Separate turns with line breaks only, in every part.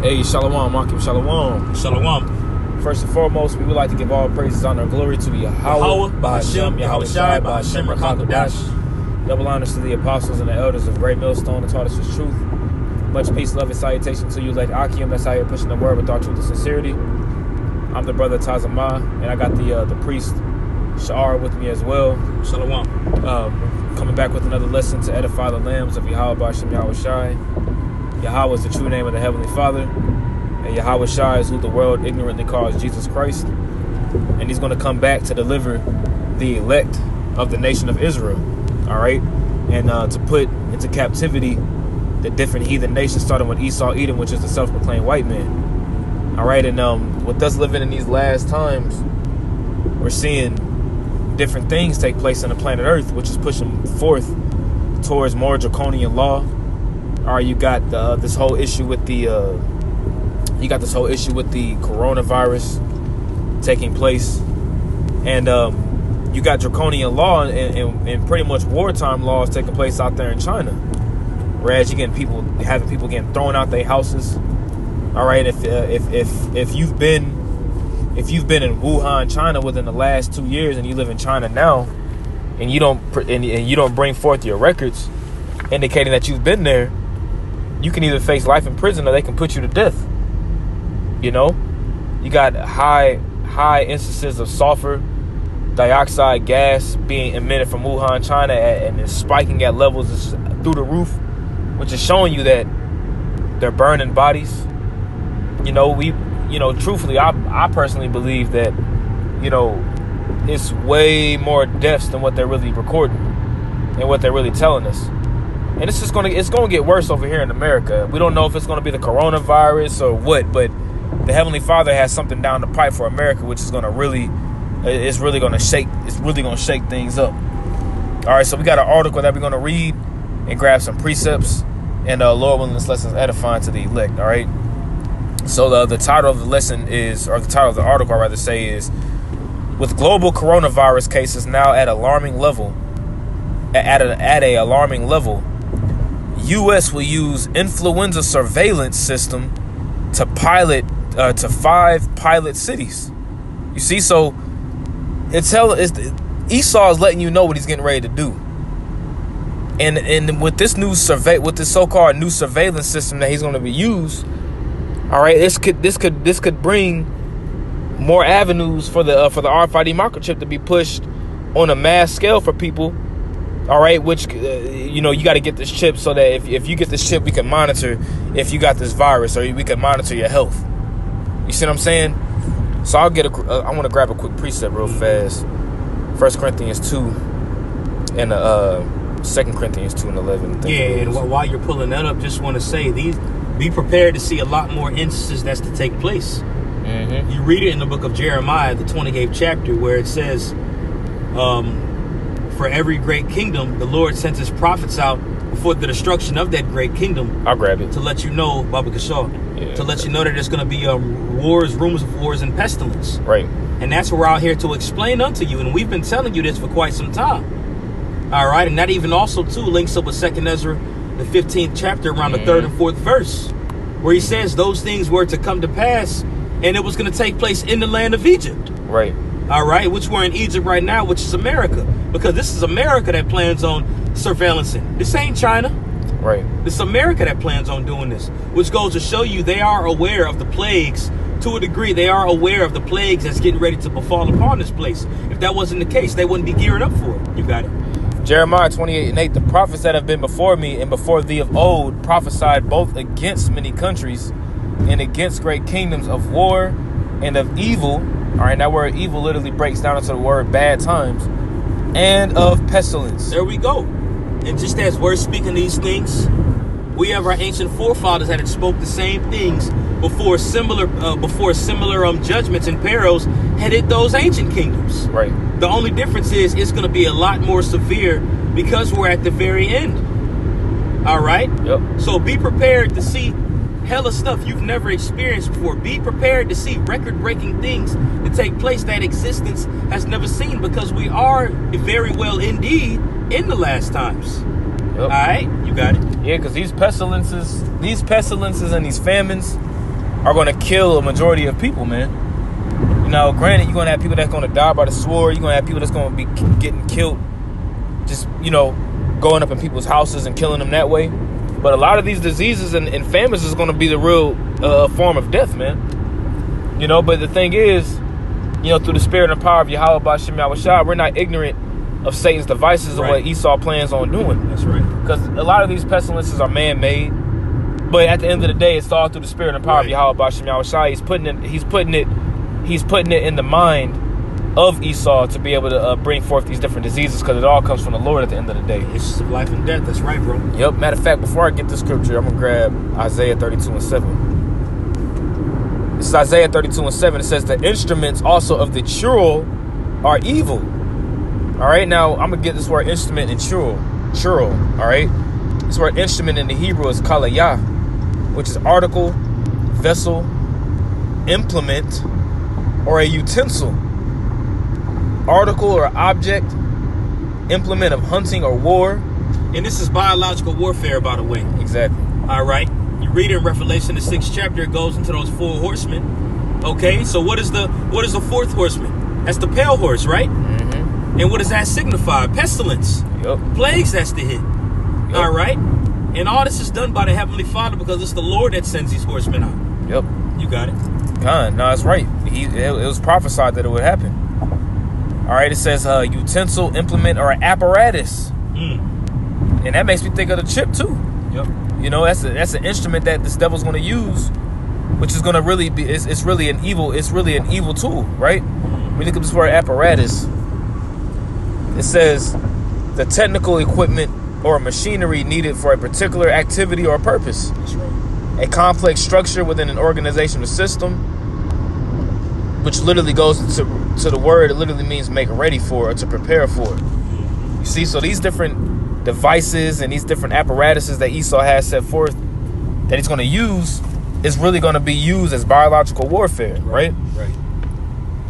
Hey, Shalom, Akim, Shalom.
Shalom.
First and foremost, we would like to give all praises, honor, and glory to Yahweh,
Ba'Hashem, Yahweh Shai, Ba'Hashem, Rakakodash.
Double honors to the apostles and the elders of Great Millstone that taught us his truth. Much peace, love, and salutation to you, like Akim. That's how you're pushing the word with our truth and sincerity. I'm the brother Tazamah, and I got the priest Sha'ar with me as well.
Shalom.
Coming back with another lesson to edify the lambs of Yahweh, Ba'Hashem, Yahweh Shai. Yahweh is the true name of the Heavenly Father, and Yahweh Shai is who the world ignorantly calls Jesus Christ. And he's going to come back to deliver the elect of the nation of Israel, all right? And to put into captivity the different heathen nations, starting with Esau, Edom, which is the self-proclaimed white man, all right? And with us living in these last times, we're seeing different things take place on the planet Earth, which is pushing forth towards more draconian law. All right, you got this whole issue with the coronavirus taking place, and you got draconian law and pretty much wartime laws taking place out there in China. Whereas you're having people getting thrown out their houses. All right, if you've been in Wuhan, China within the last 2 years, and you live in China now, and you don't bring forth your records indicating that you've been there, you can either face life in prison or they can put you to death. You know, you got high instances of sulfur dioxide gas being emitted from Wuhan, China, and it's spiking at levels through the roof, which is showing you that they're burning bodies. Truthfully, I personally believe that, it's way more deaths than what they're really recording and what they're really telling us. And it's going to get worse over here in America. We don't know if it's going to be the coronavirus or what, but the Heavenly Father has something down the pipe for America, which is going to really shake things up. All right, so we got an article that we're going to read and grab some precepts, and Lord willing, this lesson is edifying to the elect. All right. So the title of the lesson is, or the title of the article, I rather say, is, with global coronavirus cases now at alarming level, U.S. will use influenza surveillance system to pilot to 5 pilot cities. You see, so Esau is letting you know what he's getting ready to do. And with this so-called new surveillance system that he's going to be used, all right, this could bring more avenues for the RFID microchip to be pushed on a mass scale for people. All right, which, you got to get this chip so that if you get this chip, we can monitor if you got this virus, or we can monitor your health. You see what I'm saying? So I want to grab a quick precept real fast. 1 Corinthians 2 and 2 Corinthians 2 and 11.
Yeah, and while you're pulling that up, just want to say, be prepared to see a lot more instances that's to take place. Mm-hmm. You read it in the book of Jeremiah, the 28th chapter, where it says, for every great kingdom, the Lord sends his prophets out before the destruction of that great kingdom.
I'll grab it.
To let you know, Baba Kashaw, to let you know that there's going to be wars, rumors of wars, and pestilence.
Right.
And that's what we're out here to explain unto you. And we've been telling you this for quite some time. All right. And that even also, too, links up with 2nd Ezra, the 15th chapter, around the 3rd and 4th verse, where he says those things were to come to pass, and it was going to take place in the land of Egypt.
Right.
All right, which we're in Egypt right now, which is America. Because this is America that plans on surveillancing. This ain't China.
Right.
This is America that plans on doing this. Which goes to show you they are aware of the plagues. To a degree, they are aware of the plagues that's getting ready to befall upon this place. If that wasn't the case, they wouldn't be gearing up for it. You got it.
Jeremiah 28 and 8, the prophets that have been before me and before thee of old prophesied both against many countries and against great kingdoms of war and of evil. All right, that word evil literally breaks down into the word bad times, and of pestilence.
There we go. And just as we're speaking these things, we have our ancient forefathers that had spoke the same things before similar judgments and perils had hit those ancient kingdoms.
Right.
The only difference is it's going to be a lot more severe because we're at the very end. All right?
Yep.
So be prepared to see hella stuff you've never experienced before. Be prepared to see record-breaking things that take place that existence has never seen, because we are very well indeed in the last times. Yep. All right? You got it.
Yeah, because these pestilences and these famines, are going to kill a majority of people, man. You know, granted, you're going to have people that's going to die by the sword. You're going to have people that's going to be getting killed, just, you know, going up in people's houses and killing them that way. But a lot of these diseases and famines is going to be the real form of death, man. You know, but the thing is, you know, through the spirit and power of Yahweh B'Shem Yahushua, we're not ignorant of Satan's devices and what Esau plans on doing.
That's right.
Because a lot of these pestilences are man-made. But at the end of the day, it's all through the spirit and power of Yahweh B'Shem Yahushua. He's putting it in the mind of Esau to be able to bring forth these different diseases, because it all comes from the Lord at the end of the day.
It's just life and death. That's right, bro.
Yep. Matter of fact, before I get the scripture, I'm going to grab Isaiah 32:7. This is Isaiah 32:7. It says, the instruments also of the churl are evil. All right. Now, I'm going to get this word instrument and churl. All right. This word instrument in the Hebrew is kalayah, which is article, vessel, implement, or a utensil. Article or object, implement of hunting or war.
And this is biological warfare, by the way.
Exactly.
All right. You read in Revelation, the 6th chapter, it goes into those 4 horsemen. Okay, so what is the 4th horseman? That's the pale horse, right?
Mm-hmm.
And what does that signify? Pestilence.
Yep.
Plagues, that's the hit.
Yep.
All right. And all this is done by the Heavenly Father, because it's the Lord that sends these horsemen out.
Yep.
You got it.
No, that's right. It was prophesied that it would happen. All right, it says utensil, implement, or apparatus. And that makes me think of the chip too.
Yep.
You know, that's an instrument that this devil's going to use, which is going to really be, it's really an evil tool, right? When you look at this word apparatus, it says the technical equipment or machinery needed for a particular activity or purpose.
That's right.
A complex structure within an organizational system, which literally goes to the word, it literally means make ready for or to prepare for. You see, so these different devices and these different apparatuses that Esau has set forth that he's going to use is really going to be used as biological warfare, right?
Right.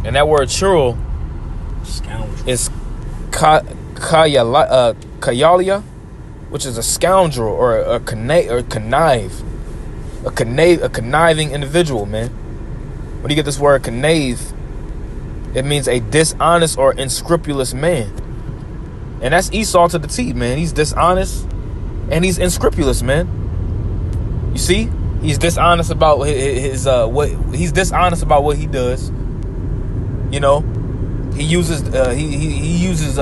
And that word churl is kayalia, which is a scoundrel or a conniving individual, man. When you get this word connave, it means a dishonest or unscrupulous man. And that's Esau to the T, man. He's dishonest and he's unscrupulous, man. You see? He's dishonest about his he's dishonest about what he does. You know? He uses he uses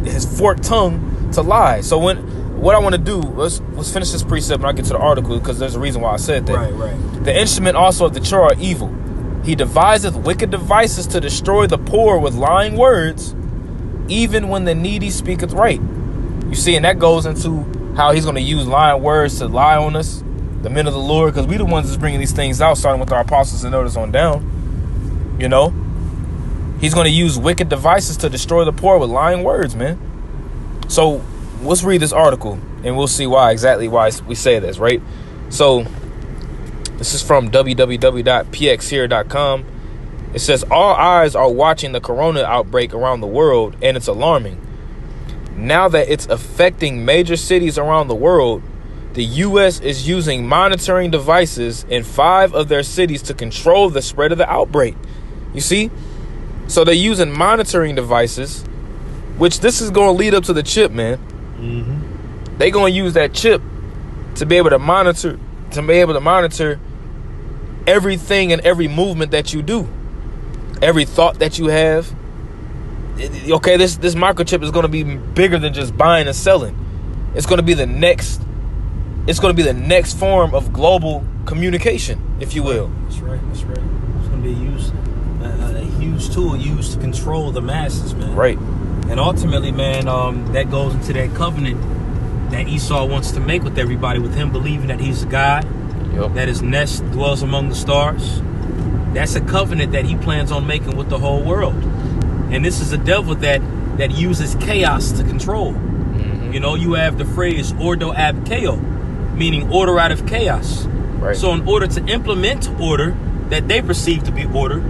his forked tongue to lie. So what I want to do, let's finish this precept and I'll get to the article, because there's a reason why I said that.
Right.
The instrument also of the churl are evil. He deviseth wicked devices to destroy the poor with lying words, even when the needy speaketh right. You see, and that goes into how he's going to use lying words to lie on us, the men of the Lord, because we the ones that's bringing these things out, starting with our apostles and elders on down. You know? He's going to use wicked devices to destroy the poor with lying words, man. So let's read this article and we'll see why we say this, right? So this is from www.pxhere.com. It says, all eyes are watching the corona outbreak around the world, and it's alarming. Now that it's affecting major cities around the world, the U.S. is using monitoring devices in 5 of their cities to control the spread of the outbreak. You see? So they're using monitoring devices, which this is going to lead up to the chip, man.
Mm-hmm.
They're going to use that chip to be able to monitor everything and every movement that you do, every thought that you have. Okay, this microchip is going to be bigger than just buying and selling. It's going to be the next form of global communication, if you will.
That's right. It's going to be a huge tool used to control the masses, man.
Right.
And ultimately, man, that goes into that covenant that Esau wants to make with everybody, with him believing that he's a God.
Yep.
That his nest dwells among the stars. That's a covenant that he plans on making with the whole world. And this is a devil that uses chaos to control. Mm-hmm. You know, you have the phrase ordo ab chaos, meaning order out of chaos.
Right.
So in order to implement order that they perceive to be order,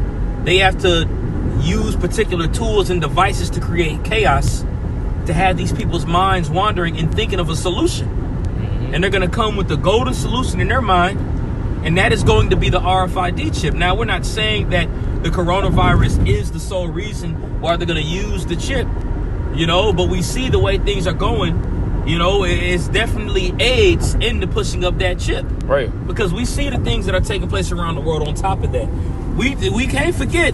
they have to use particular tools and devices to create chaos, to have these people's minds wandering and thinking of a solution. And they're going to come with the golden solution in their mind, And that is going to be the RFID chip. Now, we're not saying that the coronavirus is the sole reason why they're going to use the chip, but we see the way things are going, it's definitely aids into pushing up that chip.
Right.
Because we see the things that are taking place around the world on top of that. We can't forget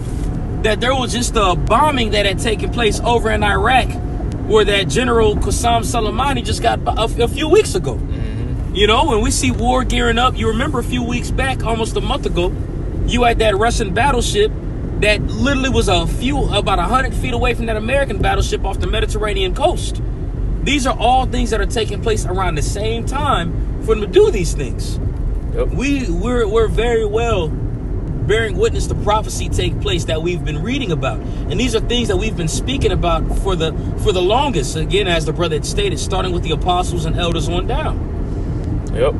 that there was just a bombing that had taken place over in Iraq where that General Qasem Soleimani just got a few weeks ago. When we see war gearing up, you remember a few weeks back, almost a month ago, you had that Russian battleship that literally was about 100 feet away from that American battleship off the Mediterranean coast. These are all things that are taking place around the same time for them to do these things.
Yep.
We're very well bearing witness to prophecy take place that we've been reading about. And these are things that we've been speaking about for the longest. Again, as the brother had stated, starting with the apostles and elders on down.
Yep.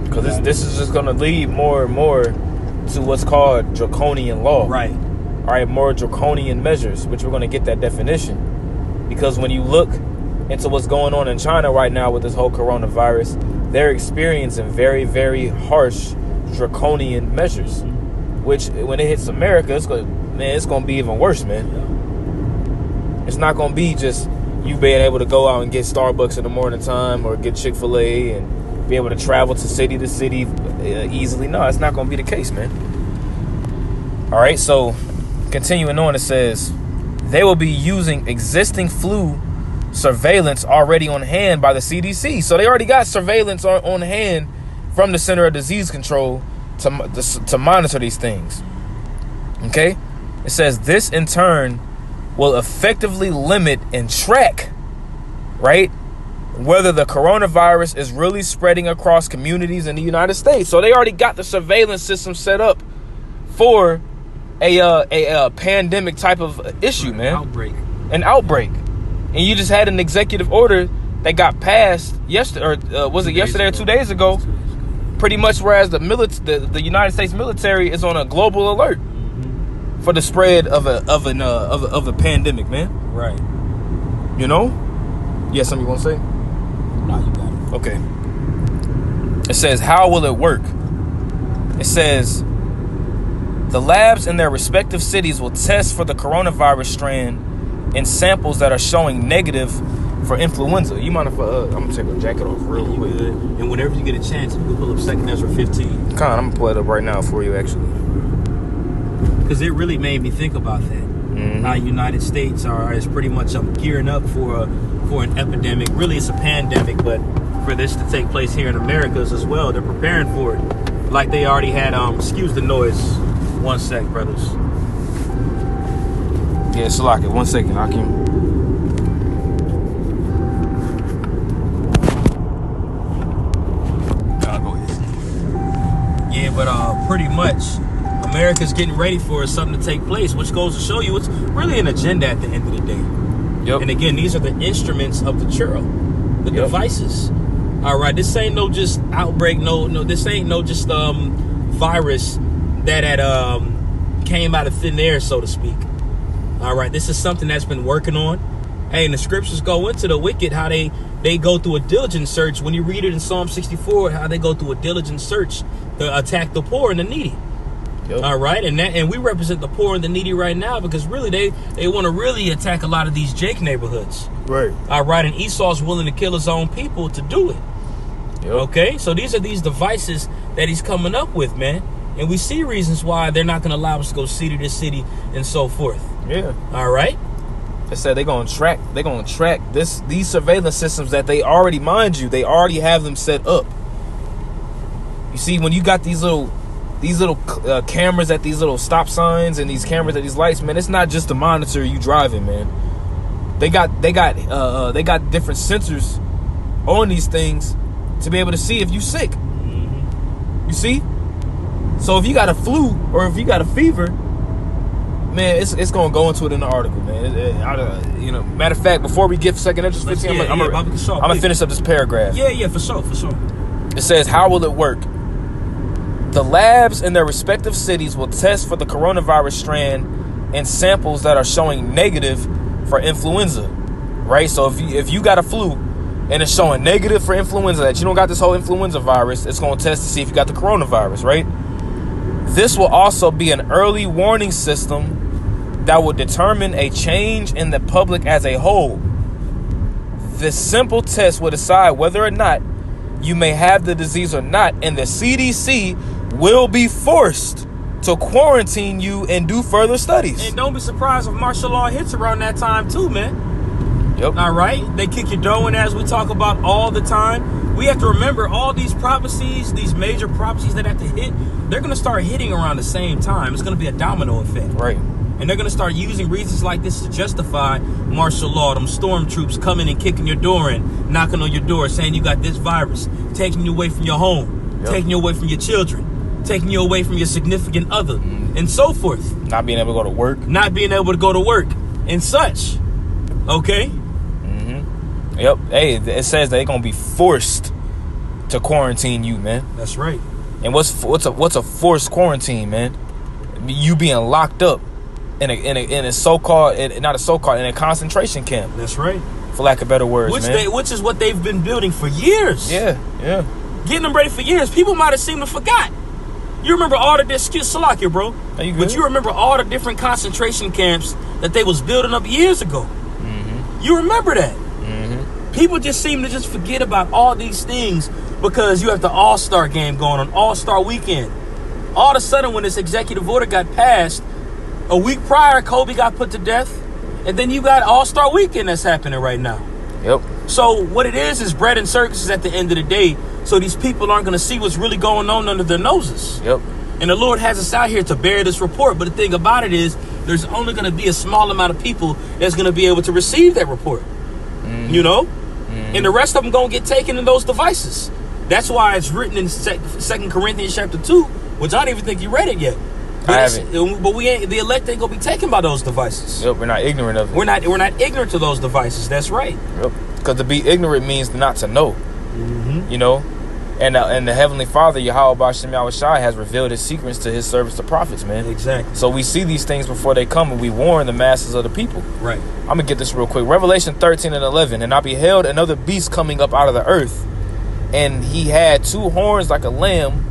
Because this is just going to lead more and more to what's called draconian law.
Right.
All right, more draconian measures, which we're going to get that definition. Because when you look into what's going on in China right now with this whole coronavirus, they're experiencing very, very harsh draconian measures. Which, when it hits America, it's going to be even worse, man. It's not going to be just you being able to go out and get Starbucks in the morning time or get Chick-fil-A and be able to travel to city easily. No, it's not going to be the case, man. All right, so continuing on, it says they will be using existing flu surveillance already on hand by the CDC. So they already got surveillance on hand from the Center of Disease Control to monitor these things. Okay? It says this in turn will effectively limit and track, right, whether the coronavirus is really spreading across communities in the United States. So they already got the surveillance system set up for a pandemic type of issue, man. An outbreak. And you just had an executive order that got passed yesterday, or was it yesterday or 2 days ago? Pretty much, whereas the United States military is on a global alert for the spread of a pandemic, man.
Right.
You have something you want to say?
No, you got it.
Okay. It says, how will it work? It says, the labs in their respective cities will test for the coronavirus strand in samples that are showing negative for influenza. You mind if I'm going to take my jacket off real quick?
Good. And whenever you get a chance, you can pull up 2 Ezra 15.
I'm going to pull it up right now for you, actually.
Because it really made me think about that. How United States is pretty much gearing up for an epidemic. Really, it's a pandemic, but for this to take place here in Americas as well, they're preparing for it. Like they already had, excuse the noise. 1 sec, brothers.
Yeah, Salaki, 1 second. I can. Go ahead.
Yeah, but pretty much America's getting ready for something to take place, which goes to show you it's really an agenda at the end of the day.
Yep.
And again, these are the instruments of the churro, the devices. All right, this ain't no just outbreak. No, this ain't no just virus that had came out of thin air, so to speak. All right, this is something that's been working on. Hey, and the scriptures go into the wicked, how they go through a diligent search. When you read it in Psalm 64, how they go through a diligent search to attack the poor and the needy.
Yep.
All right, and we represent the poor and the needy right now because really they want to really attack a lot of these Jake neighborhoods.
Right.
All right, and Esau's willing to kill his own people to do it.
Yep.
Okay, so these are these devices that he's coming up with, man. And we see reasons why they're not going to allow us to go city to city and so forth.
Yeah.
All right.
They said they're gonna track these surveillance systems that they already, mind you, they already have them set up. You see, when you got these little cameras at these little stop signs and these cameras at these lights, man, it's not just to monitor you driving, man. They got different sensors on these things to be able to see if you're sick. You see? So if you got a flu or if you got a fever, man, it's gonna go into it in the article, man. Matter of fact, before we get 2 Ezra 15, I'm gonna finish up this paragraph.
Yeah, for sure.
It says, how will it work? The labs in their respective cities will test for the coronavirus strand in samples that are showing negative for influenza, right? So if you got a flu and it's showing negative for influenza, that you don't got this whole influenza virus, it's going to test to see if you got the coronavirus, right? This will also be an early warning system that will determine a change in the public as a whole. This simple test will decide whether or not you may have the disease or not, and the CDC will be forced to quarantine you and do further studies.
And don't be surprised if martial law hits around that time too, man.
Yep.
All right? They kick your door in, as we talk about all the time. We have to remember all these prophecies, these major prophecies that have to hit, they're going to start hitting around the same time. It's going to be a domino effect.
Right.
And they're going to start using reasons like this to justify martial law. Them stormtroops coming and kicking your door in, knocking on your door, saying you got this virus, taking you away from your home, taking you away from your children, taking you away from your significant other, and so forth.
Not being able to go to work.
Not being able to go to work and such. Okay?
Yep. Hey, it says they're going to be forced to quarantine you, man.
That's right.
And what's a forced quarantine, man? You being locked up in a so-called, not a so-called, in a concentration camp.
That's right.
For lack of better words,
Which is what they've been building for years.
Yeah.
Getting them ready for years. People might have seemed to forgot. You remember all the Salakia, bro.
Are you good?
But you remember all the different concentration camps that they was building up years ago. You remember that. People just seem to just forget about all these things because you have the All-Star game going on, All-Star weekend. All of a sudden, when this executive order got passed, a week prior, Kobe got put to death, and then you got All-Star weekend that's happening right now.
Yep.
So what it is bread and circuses at the end of the day, so these people aren't going to see what's really going on under their noses.
Yep.
And the Lord has us out here to bear this report, but the thing about it is, there's only going to be a small amount of people that's going to be able to receive that report. You know? And the rest of them going to get taken in those devices. That's why it's written in 2 Corinthians chapter 2, which I don't even think you read it yet.
I haven't.
But the elect ain't going to be taken by those devices.
Yep, we're not ignorant of it.
We're not ignorant to those devices. That's right.
Yep. Because to be ignorant means not to know. You know? And the Heavenly Father, Yahweh B'Shem Yahushai, has revealed his secrets to his servants, the prophets, man.
Exactly.
So we see these things before they come, and we warn the masses of the people.
Right.
I'm going to get this real quick. Revelation 13:11. And I beheld another beast coming up out of the earth, and he had 2 horns like a lamb,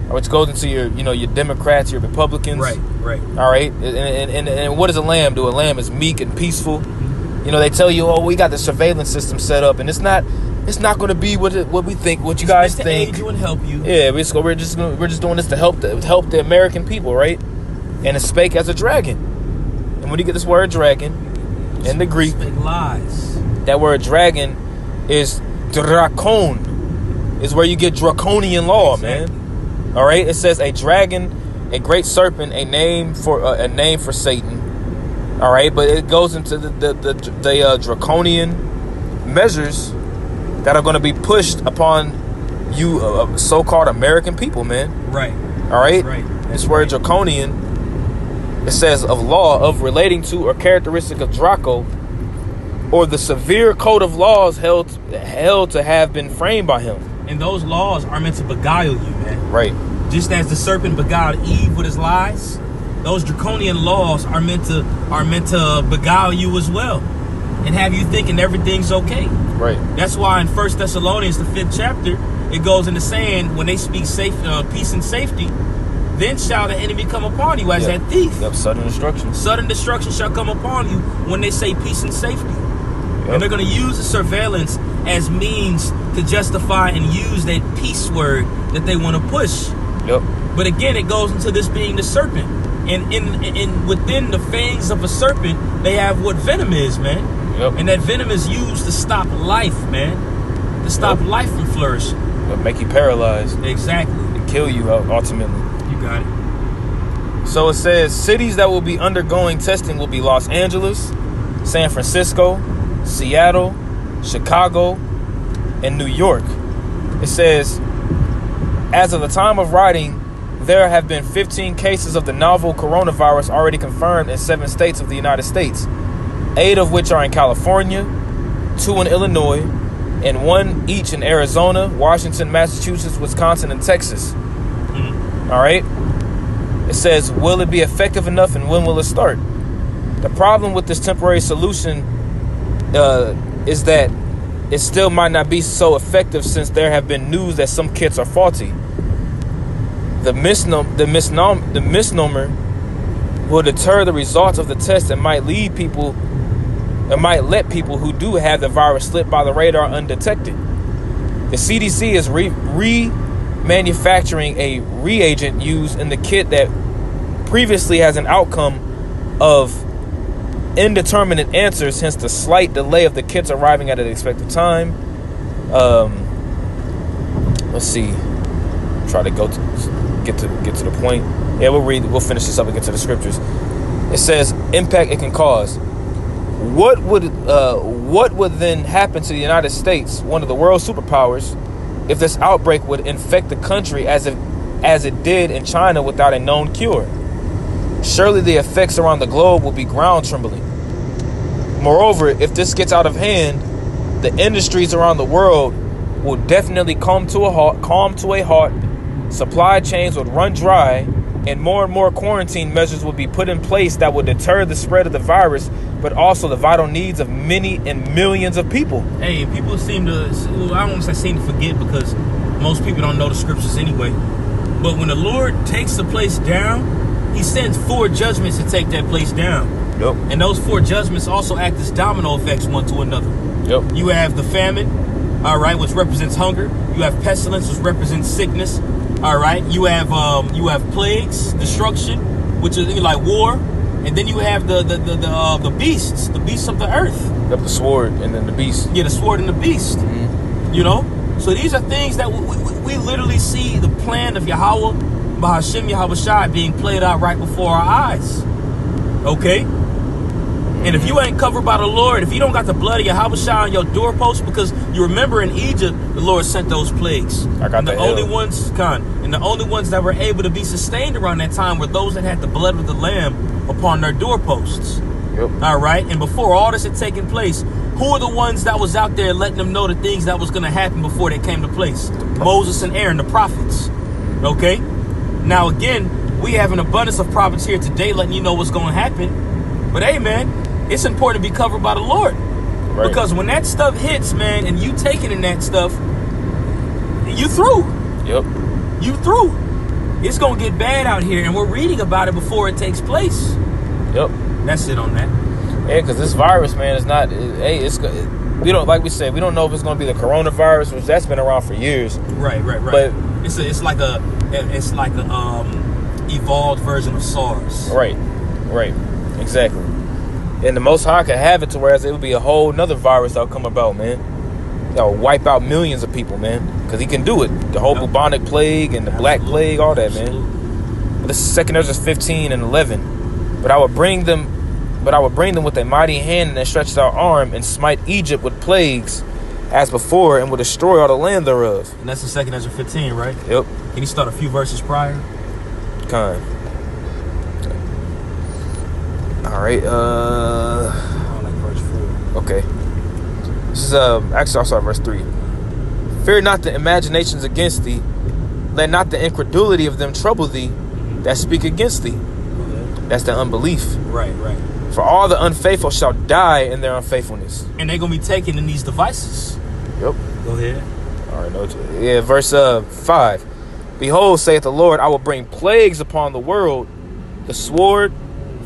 which goes into your Democrats, your Republicans.
Right.
All right. And what does a lamb do? A lamb is meek and peaceful. They tell you, oh, we got the surveillance system set up, and it's not going to be what we think, what you guys think.
Aid you and help you.
Yeah, we're just doing this to help the American people, right? And it spake as a dragon. And when you get this word dragon in the Greek,
Spake lies.
that word dragon is drakon, is where you get draconian law,
Exactly.
man. All right, it says a dragon, a great serpent, a name for Satan. All right, but it goes into the draconian measures that are going to be pushed upon you, so-called American people, man.
Right.
All right.
Right.
This word draconian, it says of law, of relating to or characteristic of Draco, or the severe code of laws held to have been framed by him.
And those laws are meant to beguile you, man.
Right.
Just as the serpent beguiled Eve with his lies, those draconian laws are meant to beguile you as well, and have you thinking everything's okay.
Right.
That's why in 1 Thessalonians, the 5th chapter, it goes into saying, when they speak peace and safety, then shall the enemy come upon you as that thief.
Yep. Sudden destruction.
Sudden destruction shall come upon you when they say peace and safety.
Yep.
And they're going to use the surveillance as means to justify and use that peace word that they want to push.
Yep.
But again, it goes into this being the serpent. And in within the fangs of a serpent, they have what venom is, man.
Yep.
And that venom is used to stop life, man. To stop life from flourishing.
It'll make you paralyzed.
Exactly.
And kill you ultimately.
You got it.
So it says cities that will be undergoing testing will be Los Angeles, San Francisco, Seattle, Chicago, and New York. It says, as of the time of writing, there have been 15 cases of the novel coronavirus already confirmed in 7 states of the United States, 8 of which are in California, 2 in Illinois, and 1 each in Arizona, Washington, Massachusetts, Wisconsin, and Texas. All right. It says, will it be effective enough, and when will it start? The problem with this temporary solution is that it still might not be so effective since there have been news that some kits are faulty. The misnomer will deter the results of the test and might let people who do have the virus slip by the radar undetected. The CDC is remanufacturing a reagent used in the kit that previously has an outcome of indeterminate answers, hence the slight delay of the kits arriving at an expected time. Let's see. Try to get to the point. Yeah, we'll finish this up and get to the scriptures. It says impact it can cause. What would then happen to the United States, one of the world's superpowers, if this outbreak would infect the country as it did in China without a known cure? Surely the effects around the globe will be ground trembling. Moreover, if this gets out of hand, the industries around the world will definitely come to a halt. Supply chains would run dry, and more quarantine measures will be put in place that would deter the spread of the virus, but also the vital needs of many and millions of people.
Hey, people seem to, I don't want to say seem to forget, because most people don't know the scriptures anyway. But when the Lord takes the place down, he sends 4 judgments to take that place down.
Yep.
And those 4 judgments also act as domino effects one to another.
Yep.
You have the famine, all right, which represents hunger. You have pestilence, which represents sickness. All right. You have plagues, destruction, which is like war. And then you have the beasts of the earth.
Yep, the sword and then the beast.
Yeah, the sword and the beast.
Mm-hmm.
You know? So these are things that we literally see the plan of Yahweh, Bahashim Yahweh Shai, being played out right before our eyes. Okay? And if you ain't covered by the Lord, if you don't got the blood of Yahweh Shai on your doorpost, because you remember in Egypt, the Lord sent those plagues. And the only ones that were able to be sustained around that time were those that had the blood of the Lamb upon their doorposts.
Yep.
All right. And before all this had taken place, who are the ones that was out there letting them know the things that was going to happen before they came to place? Moses and Aaron, the prophets. Okay. Now, again, we have an abundance of prophets here today letting you know what's going to happen. But hey, man, it's important to be covered by the Lord. Right. Because when that stuff hits, man, and you taking in that stuff, you through.
Yep.
You through. It's going to get bad out here, and we're reading about it before it takes place.
Yep.
That's it on that.
Yeah, because this virus, man, is not. We don't, like we said, we don't know if it's going to be the coronavirus, which that's been around for years.
Right.
But
it's like a evolved version of SARS.
Right. Exactly. And the Most High could have it to whereas it would be a whole nother virus that'll come about, man. That'll wipe out millions of people, man. Because he can do it. The whole bubonic plague and the black plague, all that, man. But this is 2 Ezra 15 and 11. But I would bring them with a mighty hand and a stretched out arm, and smite Egypt with plagues as before, and will destroy all the land thereof.
And that's in 2 Ezra 15, right?
Yep.
Can you start a few verses prior?
Kind. All right.
I like verse 4.
Okay. This is actually I'll start verse 3. Fear not the imaginations against thee. Let not the incredulity of them trouble thee that speak against thee. That's the unbelief.
Right.
For all the unfaithful shall die in their unfaithfulness.
And they're going to be taken in these devices.
Yep.
Go ahead.
All right. Yeah, verse 5. Behold, saith the Lord, I will bring plagues upon the world, the sword,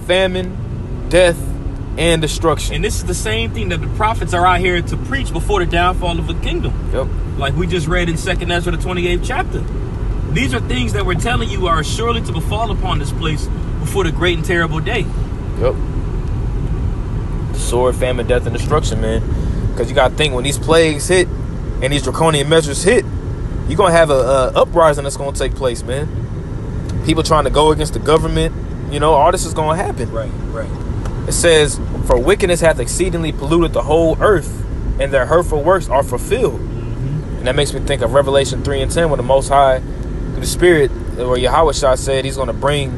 famine, death, and destruction.
And this is the same thing that the prophets are out here to preach before the downfall of the kingdom.
Yep.
Like we just read in 2 Ezra, the 28th chapter. These are things that we're telling you are surely to befall upon this place before the great and terrible day.
Yep. Sword, famine, death, and destruction, man. Because you got to think, when these plagues hit and these draconian measures hit, you're going to have a uprising that's going to take place, man. People trying to go against the government. You know, all this is going to happen.
Right.
It says, for wickedness hath exceedingly polluted the whole earth, and their hurtful works are fulfilled. Mm-hmm. And that makes me think of Revelation 3 and 10, when the Most High, through the Spirit, where Yahweh Shah said he's going to bring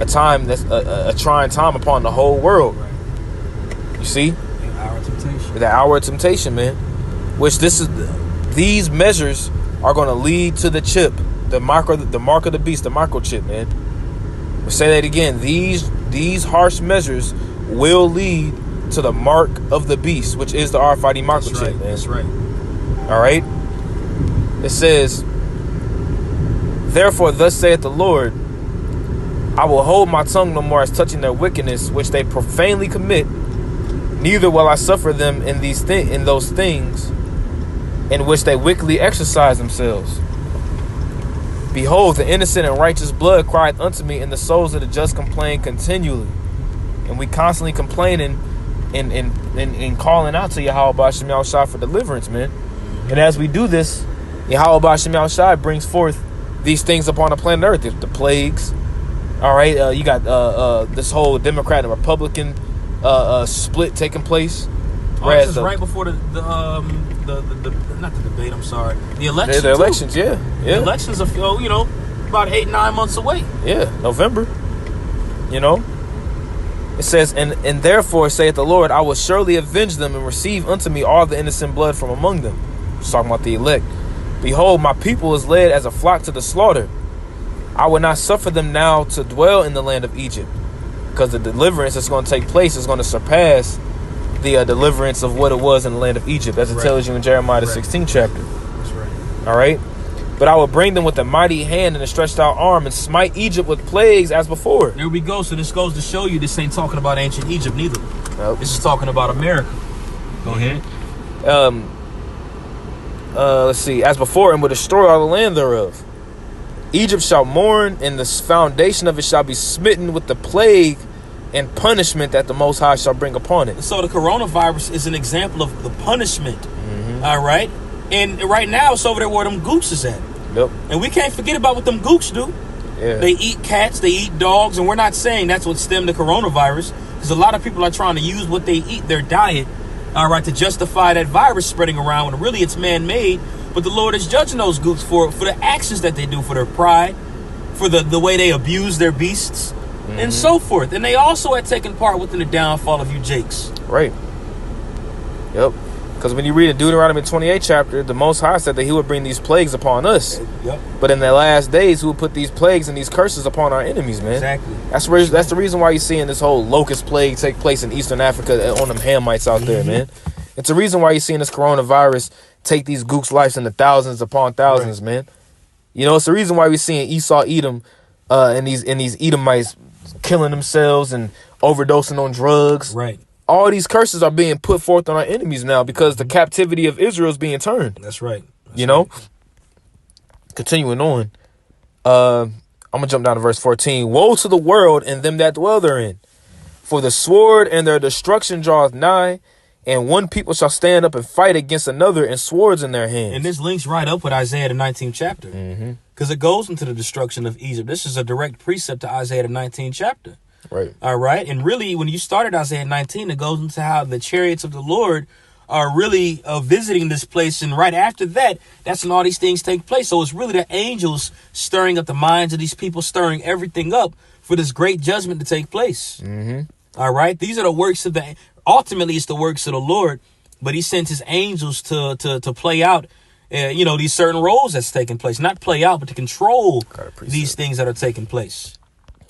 a time that's a trying time upon the whole world.
Right.
You see?
The hour of temptation.
The hour of temptation, man. Which these measures are going to lead to the chip, the mark of the beast, the microchip, man. We'll say that again. These harsh measures will lead to the mark of the beast, which is the RFID microchip, man.
That's right.
All right. It says, therefore, thus saith the Lord, I will hold my tongue no more as touching their wickedness, which they profanely commit. Neither will I suffer them in those things in which they wickedly exercise themselves. Behold, the innocent and righteous blood crieth unto me, and the souls of the just complain continually. And we constantly complaining and calling out to Yahweh Ba'ashem Yahushua for deliverance, man. And as we do this, Yahweh Ba'ashem Yahushua brings forth these things upon the planet Earth. The plagues. All right, you got this whole Democrat and Republican split taking place.
This is right before the not the debate. I'm sorry, the election.
The elections, yeah.
The elections are about 8-9 months away.
Yeah, November. It says, and therefore saith the Lord, I will surely avenge them and receive unto me all the innocent blood from among them. It's talking about the elect. Behold, my people is led as a flock to the slaughter. I will not suffer them now to dwell in the land of Egypt, because the deliverance that's going to take place is going to surpass the deliverance of what it was in the land of Egypt, as it tells you in Jeremiah the 16th chapter.
That's right.
All right. But I will bring them with a mighty hand and a stretched out arm and smite Egypt with plagues as before.
There we go. So this goes to show you this ain't talking about ancient Egypt neither.
Nope.
This is talking about America. Go ahead.
Let's see. As before, and will destroy all the land thereof. Egypt shall mourn, and the foundation of it shall be smitten with the plague and punishment that the Most High shall bring upon it.
So the coronavirus is an example of the punishment. All right. And right now it's over there where them gooks is at.
Yep.
And we can't forget about what them gooks do.
Yeah.
They eat cats, they eat dogs, and we're not saying that's what stemmed the coronavirus, because a lot of people are trying to use what they eat, their diet, all right, to justify that virus spreading around when really it's man-made. But the Lord is judging those gooks for the actions that they do, for their pride, for the way they abuse their beasts, and so forth. And they also had taken part within the downfall of you Jakes.
Right. Yep. Because when you read in Deuteronomy 28 chapter, the Most High said that he would bring these plagues upon us.
Yep.
But in the last days, he will put these plagues and these curses upon our enemies, man.
Exactly.
That's the reason why you're seeing this whole locust plague take place in Eastern Africa on them Hamites out there, man. It's the reason why you're seeing this coronavirus take these gooks' lives into thousands upon thousands, man. It's the reason why we're seeing Esau, Edom, and these Edomites killing themselves and overdosing on drugs.
Right.
All these curses are being put forth on our enemies now because the captivity of Israel is being turned.
That's right.
Continuing on. I'm going to jump down to verse 14. Woe to the world and them that dwell therein. For the sword and their destruction draweth nigh, and one people shall stand up and fight against another, and swords in their hands.
And this links right up with Isaiah the 19th chapter. Because it goes into the destruction of Egypt. This is a direct precept to Isaiah the 19th chapter.
Right.
All right. And really, when you started Isaiah 19, it goes into how the chariots of the Lord are really visiting this place. And right after that, that's when all these things take place. So it's really the angels stirring up the minds of these people, stirring everything up for this great judgment to take place. All right. These are the works of ultimately it's the works of the Lord, but he sent his angels to play out, these certain roles that's taking place, not play out, but to control these things that are taking place.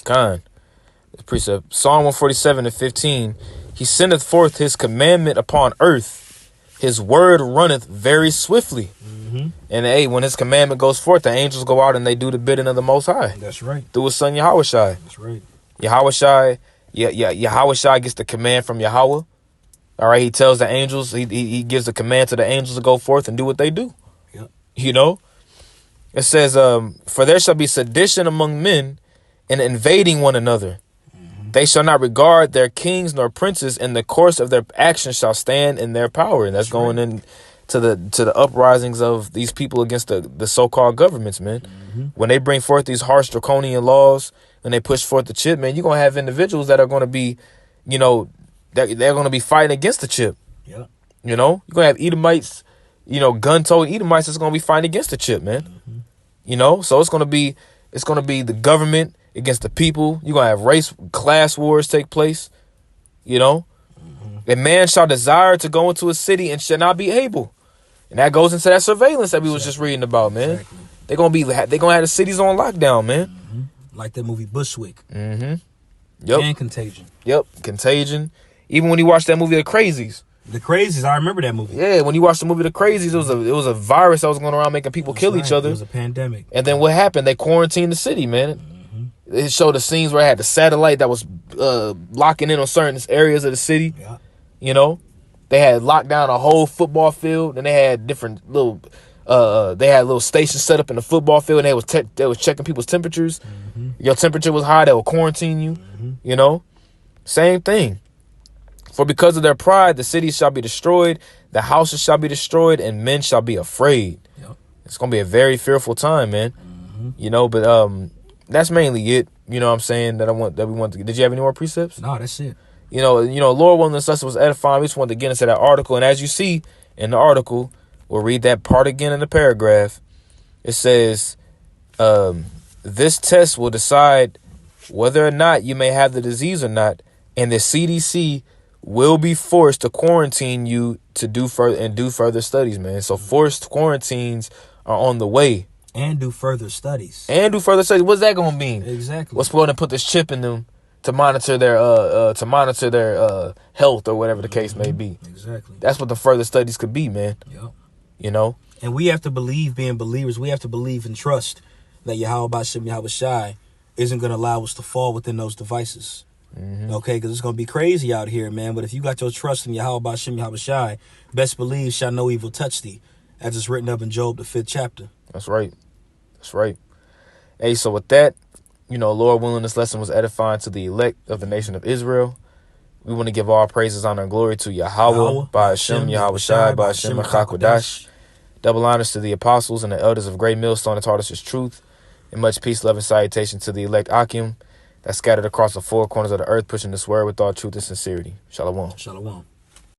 God. Precept Psalm 147:15. He sendeth forth his commandment upon earth. His word runneth very swiftly. And when his commandment goes forth, the angels go out and they do the bidding of the Most High.
That's right.
Through his son Yahushai.
That's right.
Yahushai gets the command from Yahweh. All right. He tells the angels, he gives the command to the angels to go forth and do what they do.
Yep.
It says, for there shall be sedition among men and invading one another. They shall not regard their kings nor princes, and the course of their actions shall stand in their power. And that's going in to the uprisings of these people against the so-called governments, man. When they bring forth these harsh draconian laws and they push forth the chip, man, you're going to have individuals that are going to be, they're going to be fighting against the chip.
Yeah.
You're going to have Edomites, gun-toed Edomites that's going to be fighting against the chip, man. So it's going to be the government against the people. You're going to have class wars take place, A man shall desire to go into a city and shall not be able. And that goes into that surveillance that we was just reading about, man.
Exactly.
They're going to have the cities on lockdown, man.
Like that movie Bushwick.
Yep.
And Contagion.
Yep. Contagion. Even when you watch that movie The Crazies,
The Crazies, I remember that movie.
Yeah, when you watch the movie The Crazies, it was a virus that was going around making people kill each other.
It was a pandemic.
And then what happened? They quarantined the city, man. It showed the scenes where it had the satellite that was locking in on certain areas of the city.
Yeah.
You know, they had locked down a whole football field, and they had different little stations set up in the football field, and they was checking people's temperatures. Your temperature was high, they would quarantine you. You know, same thing. For because of their pride, the cities shall be destroyed, the houses shall be destroyed, and men shall be afraid.
Yep.
It's gonna be a very fearful time, man. You know, but that's mainly it. You know what I'm saying? That we want to. Did you have any more precepts?
No, that's it.
You know, Lord willing, this lesson was edifying. We just wanted to get into that article, and as you see in the article, we'll read that part again in the paragraph. It says, this test will decide whether or not you may have the disease or not, and the CDC will be forced to quarantine you to do further studies, man. So forced quarantines are on the way.
And do further studies.
What's that gonna mean?
Exactly.
What's going to put this chip in them to monitor their health or whatever the case may be?
Exactly.
That's what the further studies could be, man.
Yep.
You know?
And we have to believe, being believers, we have to believe and trust that Yahweh Bashem Yahweh Shai isn't going to allow us to fall within those devices. Okay, because it's going to be crazy out here, man. But if you got your trust in Yahweh Bashem Yahweh Shai, best believe shall no evil touch thee, as it's written up in Job, the 5th chapter.
That's right. Hey, so with that, Lord willing, this lesson was edifying to the elect of the nation of Israel. We want to give all praises, honor, and glory to Yahweh, Ba'ashem, Yahweh Shai, Ba'ashem, Chakodash. Double honors to the apostles and the elders of Great Millstone that taught us his truth. And much peace, love, and salutation to the elect Akim that scattered across the four corners of the earth, pushing this word with all truth and sincerity. Shalom.
Shalom.